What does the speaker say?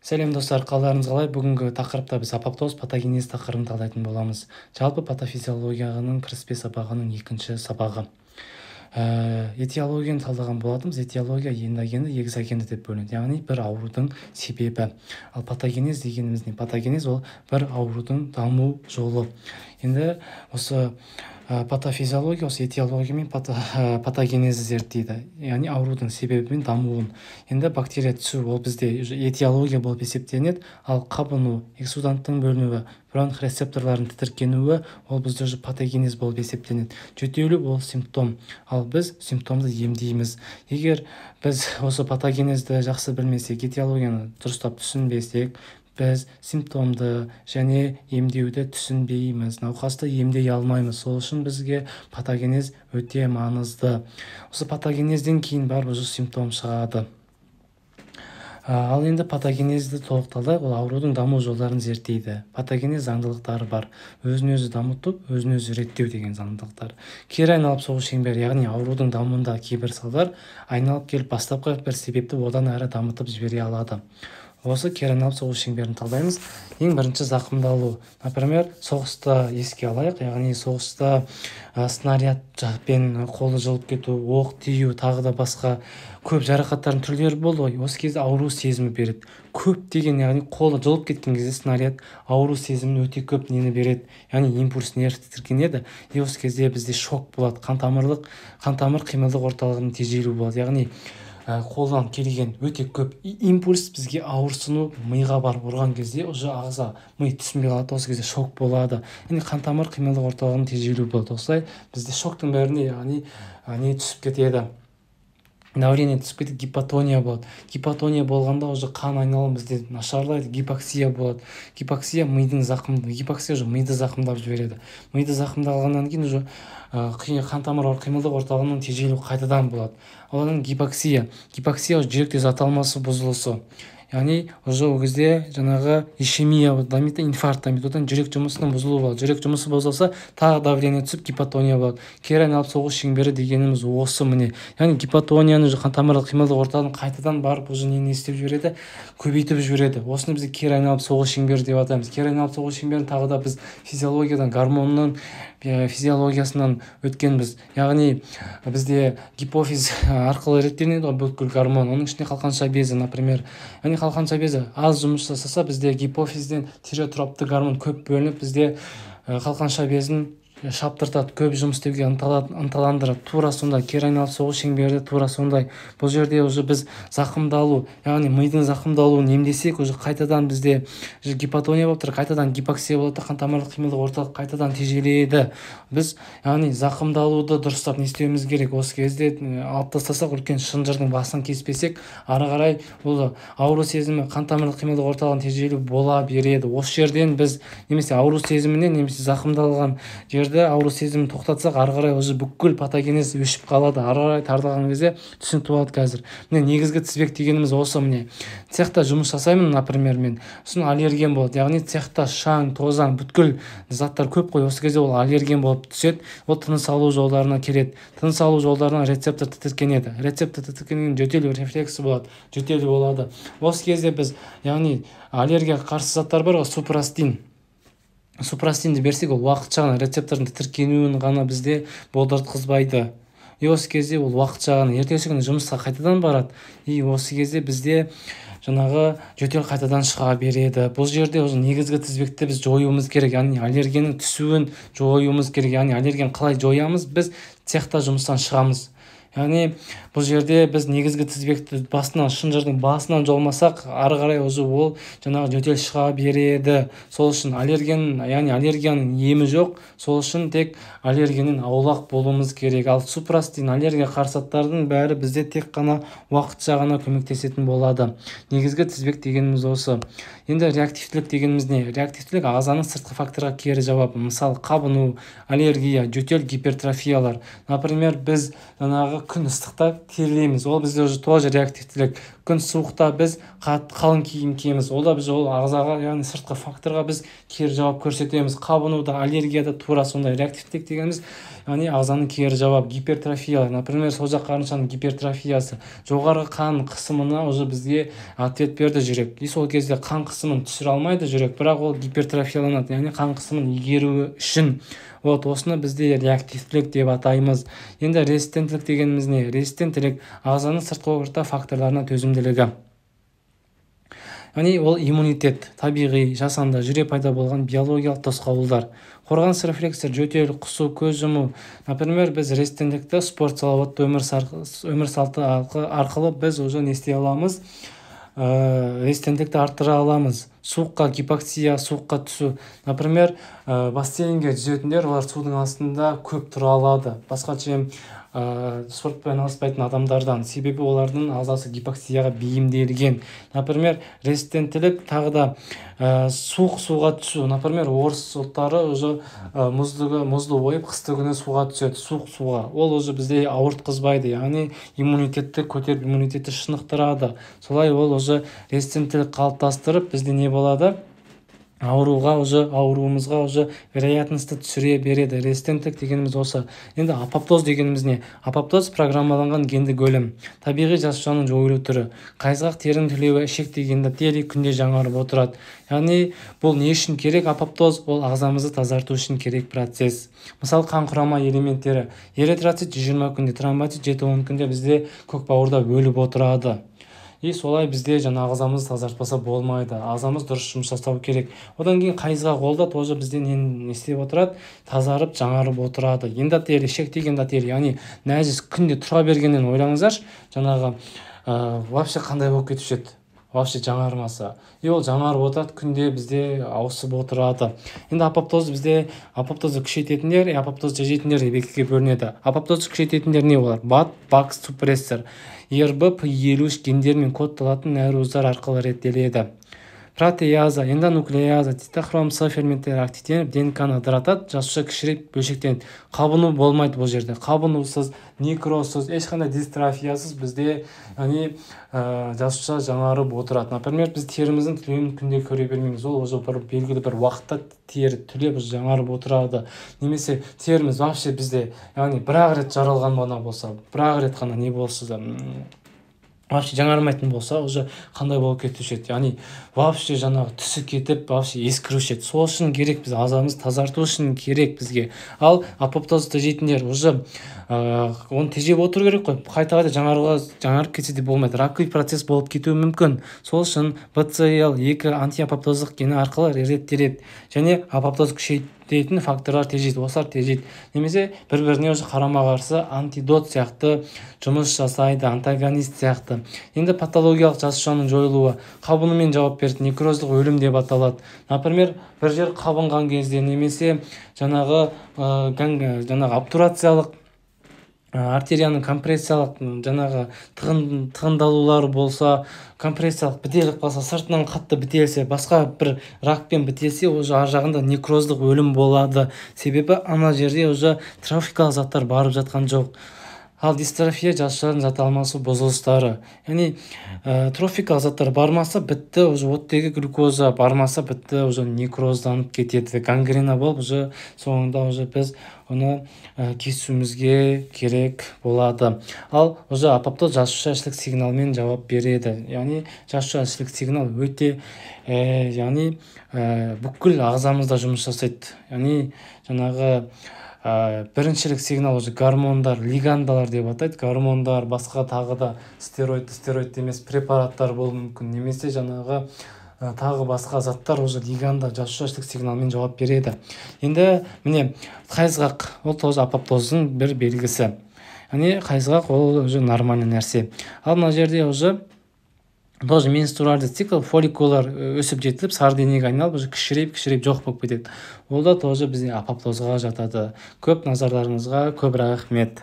Сәлем достар, қалдарыңыз қалай? Бүгінгі тақырыпта біз апоптоз патогенез тақырыбын талдайтын боламыз. Жалпы патофизиологияның кіріспе сабағының екінші сабағы. Этиологияны талдаған болатынбыз. Этиология эндогенді, экзогенді деп бөлінеді, яғни бір аурудың себебі. Ал патогенез дегеніміз не? Патогенез ол бір аурудың даму жолы. Енді осы патофизиология осы этиология мен патогенезді зерттейді, яғни аурудың себебі мен дамуын. Енді бактерия түсу ол бізде этиология болып есептенеді, ал қабыну, эксуданттың бөлінуі, бронх рецепторлардың тітіркенуі ол бізде уже патогенез болып есептенеді. Жөтелу ол симптом, ал біз симптомды емдейміз. Егер біз осы патогенезді жақсы білмесек, этиологияны дұрыстап түсінбесек, біз симптомды және емдеуді түсінбейміз, науқасты емдей алмаймыз. Сол үшін бізге патогенез өте маңызды. Осы патогенезден кейін барып уже симптом шығады. Ал енді патогенезді толықталдық, ол аурудың даму жолдарын зерттейді. Патогенез заңдылықтары бар. Өзін-өзі дамытып, өзін-өзі реттеу деген заңдылықтар. Кері айналып соғу шеңбері, яғни аурудың дамуында кейбір салдар айналып келіп бастапқы бір себепті одан әрі дамытып жібере алады. Осы кері айналып соғу шеңберін талдаймыз. Ең бірінші зақымдалу. Например, соғыста еске алайық, яғни соғыста снарядпен қолы жылып кету, оқ тию, тағы да басқа көп жарақаттардың түрлері болды ғой. Осы кезде ауру сезімі береді. Көп деген, яғни қолы жылып кеткен кезде снаряд ауру сезімін өте көп нені береді, яғни импульс нерв тітіркенеді. Осы кезде бізде шок болады, қан-тамыр қимылдық орталығының тежелуі болады, яғни қолдан келген өте көп импульс бізге ауырсыну, миға барып ұрған кезде уже ағза, ми түсінбей қалады, осы кезде шок болады. Яғни қан-тамыр қимылдық орталығының тежелуі болады. Осылай бізде шоктың бәріне яғни түсіп кетеді. Давление түсіп кетеді, гипотония болады. Гипотония болғанда уже қан айналымы бізде нашарлайды, гипоксия болады. Гипоксия мидың зақымдалуы, гипоксия уже миды зақымдап жібереді. Миды зақымдалғаннан кейін уже қан-тамыр қимылдық орталығының тежелуі қайтадан болады. Одан гипоксия жүректе зат алмасу бұзылысы. Яғни уже ол кезде жаңағы ишемия дамиды, инфаркт дамиды, одан жүрек жұмысының бұзылуы болады. Жүрек жұмысы бұзылса, тағы давление түсіп, гипотония болады. Кері айналып соғу шеңбері дегеніміз осы міне. Яғни гипотонияны қан-тамыр қимылдық орталығын қайтадан барып уже нені істеп жібереді, көбейтіп жібереді. Осыны біз кері айналып соғу шеңбері деп атаймыз. Кері айналып соғу шеңберін тағы да біз физиологиядан, гормонның физиологиясынан өткенбіз. Яғни бізде гипофиз арқылы реттелінеді бүкіл гормон. Оның ішінде қалқанша безі, например. Яғни қалқанша безі аз жұмыс жасаса, бізде гипофизден тиреотропты гормон көп бөлініп, бізде қалқанша безін шаптыртады, көп жұмыс істеуге ынталандырады. Тура сондай кері айналып соғу шеңбері тура сондай. Бұл жерде уже біз зақымдалу, яғни мидың зақымдалуын емдесек, уже қайтадан бізде гипотония болып тұр, қайтадан гипоксия болады, қан-тамырлық қимылдық орталық қайтадан тежеледі. Біз яғни зақымдалуды дұрыстап не істеуіміз керек? Осы кезде алып тастасақ, үлкен шынжырдың басын кеспесек, ары қарай бұл ауру сезімі, қан-тамырлық қимылдық орталығын тежелу бола береді. Осы жерден біз немесе ауру сезімінен, немесе зақымдалған ауру сезімін тоқтатсақ, ары қарай уже бүкіл патогенез өшіп қалады. Ары қарай тардаған кезде түсінікті болады қазір. Міне негізгі тізбек дегеніміз осы. Міне цехта жұмыс жасаймын, например, мен сосын аллерген болады, яғни цехта шаң, тозаң, бүткіл заттар көп қой. Осы кезде ол аллерген болып түседі, ол тыныс алу жолдарына келеді. Тыныс алу жолдарына рецептор тітіркенеді. Рецептор тітіркенген жөтелу рефлексі болады, жөтелу болады. Осы кезде біз, яғни аллергияға қарсы заттар бар ғой, супрастинді берсек, ол уақытша ғана рецептордың тітіркенуін ғана бізде болдыртқызбайды. Осы кезде ол уақытша ғана, ертеңгі күні жұмысқа қайтадан барады. Осы кезде бізде жаңағы жөтел қайтадан шыға береді. Бұл жерде уже негізгі тізбекті біз жоюымыз керек, яғни аллергеннің түсуін жоюымыз керек. Яғни аллерген қалай жоямыз? Біз цехта жұмыстан шығамыз. Яғни бұл жерде біз негізгі тізбекті шынжырдың басынан жолмасақ, ары қарай уже ол жаңағы жөтел шыға береді. Сол үшін аллергияның емі жоқ. Сол үшін тек аллергеннен аулақ болуымыз керек. Ал супрастин, аллергия қарсаттардың бәрі бізде тек қана уақытша ғана көмектесетін болады. Негізгі тізбек дегеніміз осы. Енді реактивтілік дегеніміз не? Реактивтілік ағзаның сыртқы факторға кері жауабы. Мысалы, қабыну, аллергия, жөтел, гипертрофиялар. Например, біз жаңағы күн ыстықта терілеміз, ол бізде уже тоже реактивтілік. Күн суықта біз қалың киім киеміз, ол да біз ол ағзаға, яғни сыртқы факторға біз кері жауап көрсетеміз. Қабынуда, аллергияда тура сондай. Реактивтілік дегеніміз яғни ағзаның кері жауап гипертрофия, например созақ қарыншаның гипертрофиясы, жоғарғы қан қысымына уже бізге ответ берді жүрек. И сол кезде қан қысымын түсіре алмайды жүрек, бірақ ол гипертрофияланады, яғни қан қысымын игеруі үшін. Осыны бізде реактивтілік деп атаймыз. Енді резистенттілік дегеніміз не? Резистенттілік ағзаның сыртқы орта факторларына төзімділігі. Яғни ол иммунитет, табиғи, жасанды жүре пайда болған биологиялық тосқауылдар. Қорғаныс рефлекстер, жөтел, құсу, көз жұму. Например, біз резистенттілікті спорт, салауатты өмір салты арқылы біз уже не істей аламыз? Резистенттілікті арттыра аламыз. Суыққа гипоксия, суыққа түсу. Например, бассейнге жүзетіндер, олар судың астында көп тұра алады. Басқаша спортпен айналыспайтын адамдардан, себебі олардың ағзасы гипоксияға бейімделген. Например, резистенттілік тағы да суық суға түсу. Например, орыс ұлттары уже мұзды ойып қысты күні суға түседі, суық суға. Ол уже бізде ауыртқызбайды, яғни иммунитетті көтеріп, иммунитетті шынықтырады. Солай ол уже резистенттілік қалыптастырып, бізде не болады? Ауруымызға уже вероятностьті түсіре береді. Резистенттік дегеніміз осы. Енді апоптоз дегеніміз не? Апоптоз программаланған гендік өлім, табиғи жасушаның жойылу түрі. Қайызғақ терінің түлеуі ішек дегенде тері күнде жаңарып отырады. Яғни бұл не үшін керек? Апоптоз ол ағзамызды тазарту үшін керек процесс. Мысалы, қан құрама элементтері. Эритроцит 120 күнде, тромбоцит 7-10 күнде бізде көкбауырда өліп отырады. И солай бізде жаңа ағзамызды тазартпаса болмайды. Ағзамыз дұрыс жұмыс жасау керек. Одан кейін қайызғақ қолда тоже бізде не істеп отырады? Тазарып, жаңарып отырады. Эндотелий, ішек деген эндотелий, яғни нәжіс күнде тұра бергеннен ойлаңыздаршы, жаңағы вообще қандай болып кетуші еді? Вообще жаңармаса. И ол жаңарып отырады, күнде бізде ауысып отырады. Енді апоптоз бізде апоптозды күшейтетіндер, апоптозды тежейтіндер деп екіге бөлінеді. Апоптозды күшейтетіндер не олар? БАТ, БАК, супрессор. ЕРБ, P53 гендермен кодталатын нәруыздар арқылы реттеледі. Протеаза, эндонуклеаза, цитохром С ферменттері активтеніп, ДНК-ны ыдыратады, жасуша кішірейіп бөлшектенеді. Қабыну болмайды бұл жерде. Қабынусыз, некрозсыз, ешқандай дистрофиясыз бізде жасуша жаңарып отырады. Например, біз теріміздің түлеуін күнде көре бермейміз. Ол уже бір белгілі бір уақытта тері түлеп жаңарып отырады. Немесе теріміз вообще бізде, яғни бір-ақ рет жаралған ғана болса, бір-ақ рет қана не болса да вообще жаңармайтын болса, уже қандай болып кетуші еді. Яғни вообще жаңағы түсі кетіп, вообще ескіруші еді. Сол үшін керек, біз ағзамызды тазарту үшін керек бізге. Ал апоптозды тежейтіндер уже оны тежеп отыру керек қой. Қайта жаңарып кетсе де болмайды. Раковый процесс болып кетуі мүмкін. Сол үшін BCL2 антиапоптоздық гені арқылы реттеледі. Және апоптоз күшейтетін факторлар тежейді, осылар тежейді. Немесе бір-біріне уже қарама-қарсы антидот сияқты жұмыс жасайды, антагонист сияқты. Енді патологиялық жасушаның жойылуы қабынумен жауап береді, некроздық өлім деп аталады. Например, бір жер қабынған кезде немесе жаңағы обтурациялық артерияның компрессиялық жаңағы тығындалулары болса, компрессиялық бітеліп қалса, сыртынан қатты бітелсе, басқа бір ракпен бітелсе, уже ар жағында некроздық өлім болады. Себебі ана жерде уже трофикалық заттар барып жатқан жоқ. Ал дистрофия жасушалардың зат алмасу бұзылыстары. Яғни трофикалық заттар бармаса бітті, уже оттегі глюкоза бармаса бітті, уже некрозданып кетеді. Гангрена болып, уже соңында уже біз оны кесуімізге керек болады. Ал уже апоптоз жасуша ішілік сигналмен жауап береді. Яғни жасуша ішілік сигнал өте бүкіл ағзамызда жұмыс жасайды. Яғни жаңағы біріншілік сигнал уже гормондар, лигандалар деп атайды. Гормондар, басқа тағы да стероид емес препараттар болуы мүмкін. Немесе жаңағы тағы басқа заттар уже лиганда жасуша ішілік сигналмен жауап береді. Енді міне қайызғақ, ол тоже апоптоздың бір белгісі. Яғни қайызғақ ол уже нормальный нәрсе. Ал мына жерде уже тоже менструальды цикл, фолликулар өсіп жетіліп, сары денеге айналып, уже кішірейіп жоқ болып кетеді. Ол да тоже бізде апоптозға жатады. Көп назарларыңызға көп рахмет.